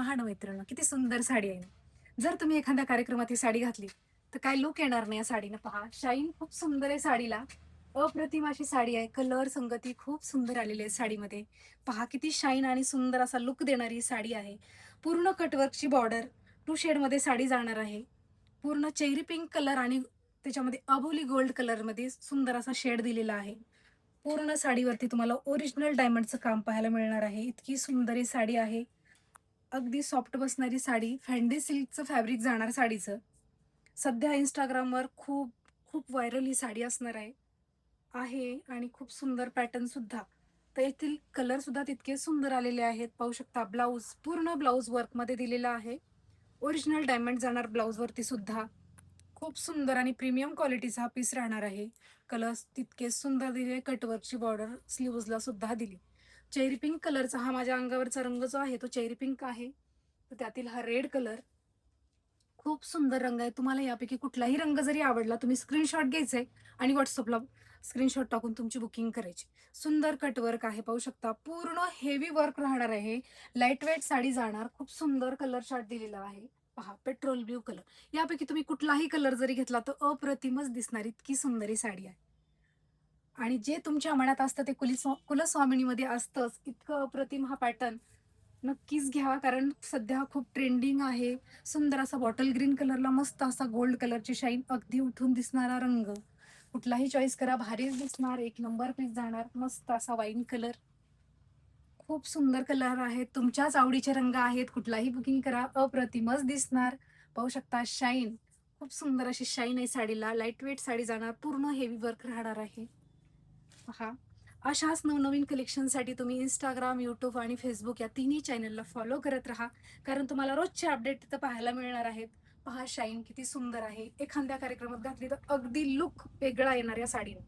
पहा ना मित्रांनो, किती सुंदर साडी आहे ना. जर तुम्ही एखाद्या कार्यक्रमात ही साडी घातली, तर काय लूक येणार नाही या साडीनं. पहा, शाईन खूप सुंदर आहे साडीला. अप्रतिम अशी साडी आहे. कलर संगती खूप सुंदर आलेली आहे साडीमध्ये. पहा किती शाईन आणि सुंदर असा लूक देणारी ही साडी आहे. पूर्ण कटवर्कची बॉर्डर, 2 शेडमध्ये साडी जाणार आहे. पूर्ण चेरी पिंक कलर आणि त्याच्यामध्ये अबोली गोल्ड कलरमध्ये सुंदर असा शेड दिलेला आहे. पूर्ण साडीवरती तुम्हाला ओरिजिनल डायमंडचं काम पाहायला मिळणार आहे. इतकी सुंदर ही साडी आहे. अगदी सॉफ्ट बसणारी साडी, फॅन्डी सिल्कचं फॅब्रिक जाणार साडीचं. सध्या Instagramवर खूप खूप व्हायरल ही साडी असणार आहे आणि खूप सुंदर पॅटर्न सुद्धा. तर येथील कलर सुद्धा तितके सुंदर आलेले आहेत. पाहू शकता ब्लाउज पूर्ण ब्लाउज वर्कमध्ये दिलेला आहे. ओरिजिनल डायमंड जाणार ब्लाउजवरती सुद्धा. खूप सुंदर आणि प्रीमियम क्वालिटीचा हा पीस राहणार आहे. कलर्स तितके सुंदर दिले. कटवर्कची बॉर्डर स्लीव्हजला सुद्धा दिली. चेरी पिंक कलरचा हा माझ्या अंगावरचा रंग जो आहे तो चेरी पिंक आहे. तर त्यातील हा रेड कलर खूप सुंदर रंग आहे. तुम्हाला यापैकी कुठलाही रंग जरी आवडला, तुम्ही स्क्रीनशॉट घ्यायचे आणि WhatsAppला स्क्रीनशॉट टाकून तुमची बुकिंग करायची. सुंदर कटवर्क आहे पाहू शकता. पूर्ण हेवी वर्क राहणार आहे. लाईट वेट साडी जाणार. खूप सुंदर कलर चार्ट दिलेला आहे. पहा पेट्रोल ब्लू कलर. यापैकी तुम्ही कुठलाही कलर जरी घेतला तर अप्रतिमच दिसणार इतकी सुंदर ही साडी आहे. आणि जे तुमच्या मनात असतं ते कुलस्वामिनीमध्ये असतंच. इतकं अप्रतिम हा पॅटर्न नक्कीच घ्या कारण सध्या खूप ट्रेंडिंग आहे. सुंदर असा बॉटल ग्रीन कलरला मस्त असा गोल्ड कलरची शाईन अगदी उठून दिसणारा रंग. कुठलाही चॉईस करा भारीच दिसणार. एक नंबर पीस जाणार. मस्त असा वाईन कलर. खूप सुंदर कलर आहेत. तुमच्याच आवडीचे रंग आहेत. कुठलाही बुकिंग करा. अप्रतिमच दिसणार. पाहू शकता शाईन. खूप सुंदर अशी शाईन आहे साडीला. लाईट वेट साडी जाणार. पूर्ण हेवी वर्क राहणार आहे. पहा. अशाच नवनवीन कलेक्शनसाठी तुम्ही Instagram, YouTube आणि Facebook या तिन्ही चॅनलला फॉलो करत राहा. कारण तुम्हाला रोजचे अपडेट तिथं पाहायला मिळणार आहेत. पहा शाईन किती सुंदर आहे. एखाद्या कार्यक्रमात घातली तर अगदी लूक वेगळा येणार या साडीने.